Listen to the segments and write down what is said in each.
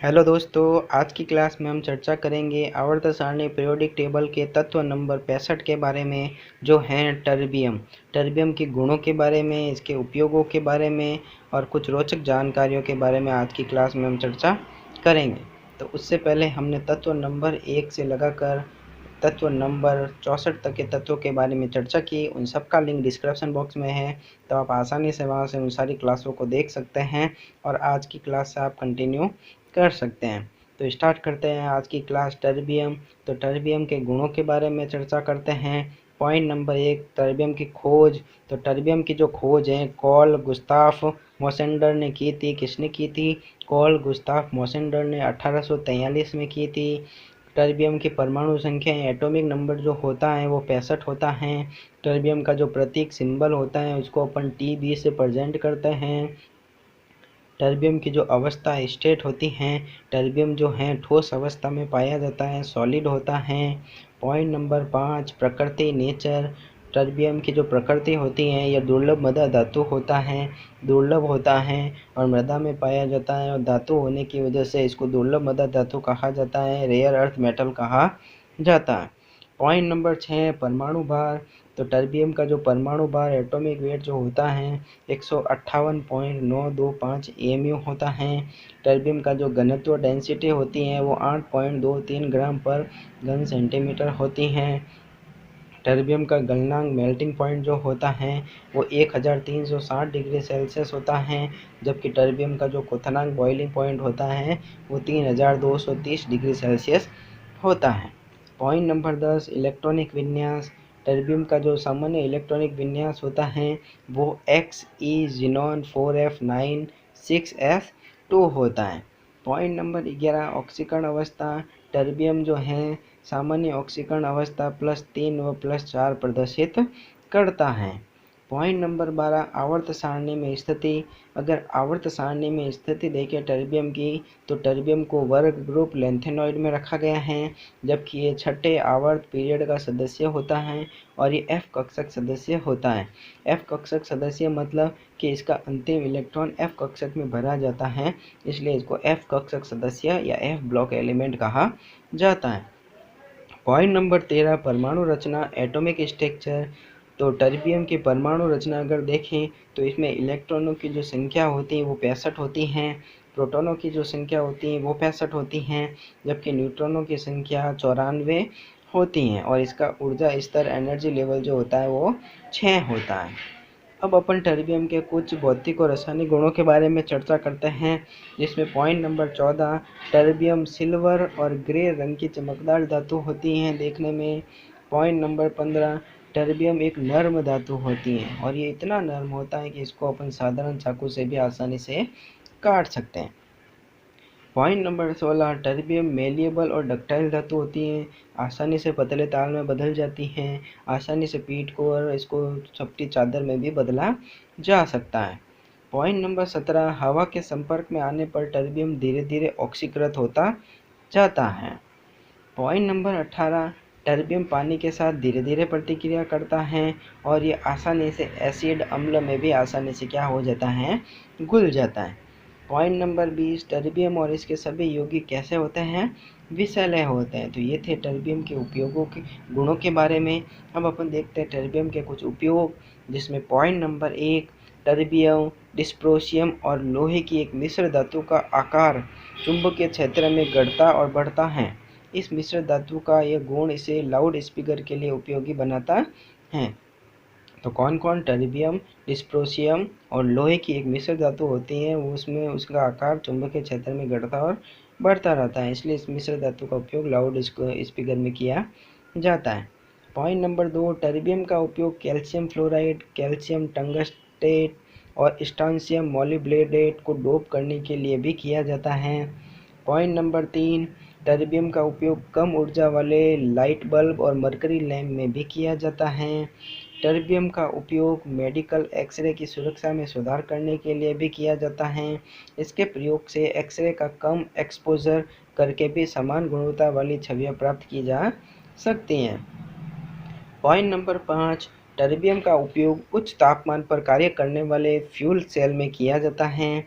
Hello दोस्तों, आज की क्लास में हम चर्चा करेंगे आवर्त सारणी पीरियोडिक टेबल के तत्व नंबर 65 के बारे में, जो हैं टर्बियम। टर्बियम के गुणों के बारे में, इसके उपयोगों के बारे में और कुछ रोचक जानकारियों के बारे में आज की क्लास में हम चर्चा करेंगे। तो उससे पहले हमने तत्व नंबर 1 से लगाकर तत्व नंबर 64 तक के तत्वों के बारे में चर्चा की। उन सब का लिंक डिस्क्रिप्शन बॉक्स में है, तो आप आसानी से वहां से उन सारी क्लासों को देख सकते हैं और आज की क्लास से आप कंटिन्यू कर सकते हैं। तो स्टार्ट करते हैं आज की क्लास टर्बियम। तो टर्बियम के गुणों के बारे में चर्चा करते हैं। पॉइंट नंबर 1, टर्बियम की खोज। तो टर्बियम की जो खोज है कॉल गुस्ताफ मोसेंडर ने की थी। किसने की थी? कॉल गुस्ताफ मोसेंडर ने 1843 में की थी। टर्बियम की परमाणु संख्या एटॉमिक नंबर जो होता है वो 65 होता है। टर्बियम का जो प्रतीक सिंबल होता है उसको अपन TB से प्रेजेंट करते हैं। टर्बियम की जो अवस्था स्टेट होती हैं, टर्बियम जो है ठोस अवस्था में पाया जाता है, सॉलिड होता है। पॉइंट नंबर 5, प्रकृति नेचर। टर्बियम की जो प्रकृति होती है यह दुर्लभ मृदा धातु होता है, दुर्लभ होता है और मृदा में पाया जाता है और धातु होने की वजह से इसको दुर्लभ मृदा धातु कहा जाता है, रेयर अर्थ मेटल कहा जाता है। पॉइंट नंबर 6, परमाणु भार। तो टर्बियम का जो परमाणु भार एटॉमिक वेट जो होता है 158.925 AMU होता है। टर्बियम का जो घनत्व डेंसिटी होती है वो 8.23 ग्राम पर घन सेंटीमीटर होती है। टर्बियम का गलनांक मेल्टिंग पॉइंट जो होता है वो 1360 डिग्री सेल्सियस होता है, जबकि टर्बियम का जो क्वथनांक बॉइलिंग पॉइंट होता है वो 3230 डिग्री सेल्सियस होता है। पॉइंट नंबर 10, इलेक्ट्रॉनिक विन्यास। टर्बियम का जो सामान्य इलेक्ट्रॉनिक विन्यास होता है वो XE ज़ीनॉन 4F9 6S2 होता है। पॉइंट नंबर 11, ऑक्सीकरण अवस्था। टर्बियम जो है सामान्य ऑक्सीकरण अवस्था +3 व +4 प्रदर्शित करता है। पॉइंट नंबर 12, आवर्त सारणी में स्थिति। अगर आवर्त सारणी में स्थिति देखें टर्बियम की, तो टर्बियम को वर्ग ग्रुप लेंथेनॉइड में रखा गया है, जबकि ये छठे आवर्त पीरियड का सदस्य होता है और ये F कक्षक सदस्य होता है। F कक्षक सदस्य मतलब कि इसका अंतिम इलेक्ट्रॉन F कक्षक में भरा जाता है, इसलिए इसको F कक्षक सदस्य या F ब्लॉक एलिमेंट कहा जाता है। पॉइंट नंबर 13, परमाणु रचना एटॉमिक स्ट्रक्चर। तो टर्बियम की परमाणु रचना अगर देखें तो इसमें इलेक्ट्रॉनों की जो संख्या होती है वो 65 होती हैं, प्रोटॉनों की जो संख्या होती है वो 65 होती हैं, जबकि न्यूट्रॉनों की संख्या 94 होती हैं और इसका ऊर्जा स्तर एनर्जी लेवल जो होता है वो 6 होता है। अब अपन टर्बियम के कुछ भौतिक और रासायनिक गुणों के बारे में चर्चा करते हैं, जिसमें पॉइंट नंबर 14, टर्बियम सिल्वर और ग्रे रंग की चमकदार धातु होती हैं देखने में। पॉइंट नंबर 15, टर्बियम एक नर्म धातु होती है और ये इतना नर्म होता है कि इसको अपन साधारण चाकू से भी आसानी से काट सकते हैं। पॉइंट नंबर 16, टर्बियम मेलिएबल और डक्टाइल धातु होती हैं, आसानी से पतले ताल में बदल जाती हैं, आसानी से पीठ को और इसको चपटी चादर में भी बदला जा सकता है। पॉइंट नंबर 17, हवा के संपर्क में आने पर टर्बियम धीरे धीरे ऑक्सीकृत होता जाता है। पॉइंट नंबर 18, टर्बियम पानी के साथ धीरे धीरे प्रतिक्रिया करता है और ये आसानी से एसिड अम्ल में भी आसानी से क्या हो जाता है, घुल जाता है। पॉइंट नंबर 20, टर्बियम और इसके सभी यौगिक कैसे होते हैं, विषैले होते हैं। तो ये थे टर्बियम के उपयोगों के गुणों के बारे में। अब अपन देखते हैं टर्बियम के कुछ उपयोग, जिसमें पॉइंट नंबर 1, टर्बियम डिस्प्रोशियम और लोहे की एक मिश्र धातु का आकार चुंबकीय क्षेत्र में गढ़ता और बढ़ता है। इस मिश्र धातु का यह गुण इसे लाउड स्पीकर के लिए उपयोगी बनाता है। तो कौन कौन? टर्बियम, डिस्प्रोशियम और लोहे की एक मिश्र धातु होती है, वो उसमें उसका आकार चुंबकीय क्षेत्र में घटता और बढ़ता रहता है, इसलिए इस मिश्र धातु का उपयोग लाउड स्पीकर में किया जाता है। पॉइंट नंबर 2, टर्बियम का उपयोग कैल्शियम फ्लोराइड, कैल्शियम टंगस्टेट और स्ट्रोंशियम मोलिब्डेनेट को डोप करने के लिए भी किया जाता है। पॉइंट नंबर 3, टर्बियम का उपयोग कम ऊर्जा वाले लाइट बल्ब और मरकरी लैंप में भी किया जाता है। टर्बियम का उपयोग मेडिकल एक्सरे की सुरक्षा में सुधार करने के लिए भी किया जाता है। इसके प्रयोग से एक्सरे का कम एक्सपोजर करके भी समान गुणवत्ता वाली छवियां प्राप्त की जा सकती हैं। पॉइंट नंबर 5, टर्बियम का उपयोग उच्च तापमान पर कार्य करने वाले फ्यूल सेल में किया जाता है।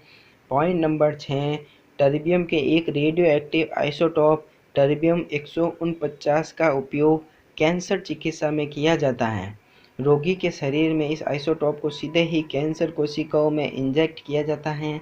पॉइंट नंबर 6, टर्बियम के एक रेडियो एक्टिव आइसोटोप टर्बियम 149 का उपयोग कैंसर चिकित्सा में किया जाता है। रोगी के शरीर में इस आइसोटोप को सीधे ही कैंसर कोशिकाओं में इंजेक्ट किया जाता है,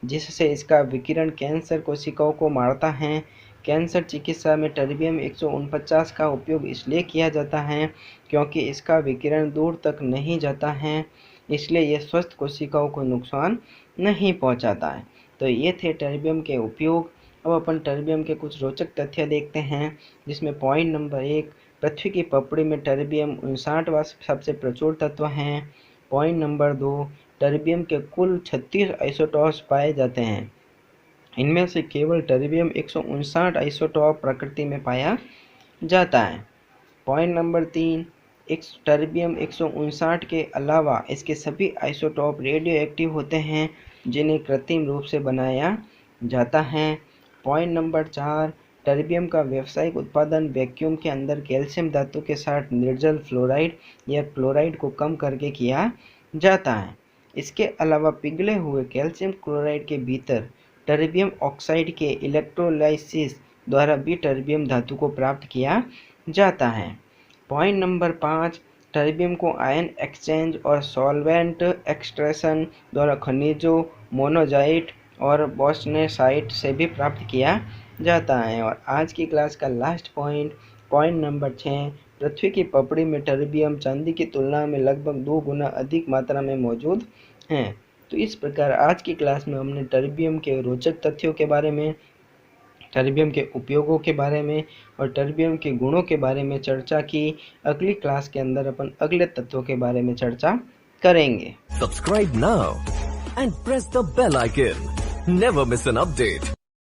जिससे इसका विकिरण कैंसर कोशिकाओं को मारता है। कैंसर चिकित्सा में टर्बियम 149 का उपयोग इसलिए किया जाता है क्योंकि इसका विकिरण दूर तक नहीं जाता है, इसलिए यह स्वस्थ कोशिकाओं को नुकसान नहीं पहुंचाता है। तो ये थे टर्बियम के उपयोग। अब अपन टर्बियम के कुछ रोचक तथ्य देखते हैं, जिसमें पॉइंट नंबर 1, पृथ्वी की पपड़ी में टर्बियम 59वां सबसे प्रचुर तत्व है। पॉइंट नंबर 2, टर्बियम के कुल 36 आइसोटॉप्स पाए जाते हैं। इनमें से केवल टर्बियम 159 आइसोटॉप प्रकृति में पाया जाता है। पॉइंट नंबर 3, टर्बियम 159 के अलावा इसके सभी आइसोटॉप रेडियो एक्टिव होते हैं, जिन्हें कृत्रिम रूप से बनाया जाता है। पॉइंट नंबर 4, टर्बियम का व्यावसायिक उत्पादन वैक्यूम के अंदर कैल्शियम धातु के साथ निर्जल फ्लोराइड या क्लोराइड को कम करके किया जाता है। इसके अलावा पिघले हुए कैल्शियम क्लोराइड के भीतर टर्बियम ऑक्साइड के इलेक्ट्रोलाइसिस द्वारा भी टर्बियम धातु को प्राप्त किया जाता है। पॉइंट नंबर 5, टर्बियम को आयन एक्सचेंज और सॉल्वेंट एक्सट्रैक्शन द्वारा खनिजों मोनोजाइट और बॉस्नेसाइट से भी प्राप्त किया जाता है। और आज की क्लास का लास्ट पॉइंट नंबर 6, पृथ्वी की पपड़ी में टर्बियम चांदी की तुलना में लगभग 2 गुना अधिक मात्रा में मौजूद है। तो इस प्रकार आज की क्लास में हमने टर्बियम के रोचक तथ्यों के बारे में, टर्बियम के उपयोगों के बारे में और टर्बियम के गुणों के बारे में चर्चा की। अगली क्लास के अंदर अपन अगले तत्वों के बारे में चर्चा करेंगे। Subscribe now and press the bell icon. Never miss an update.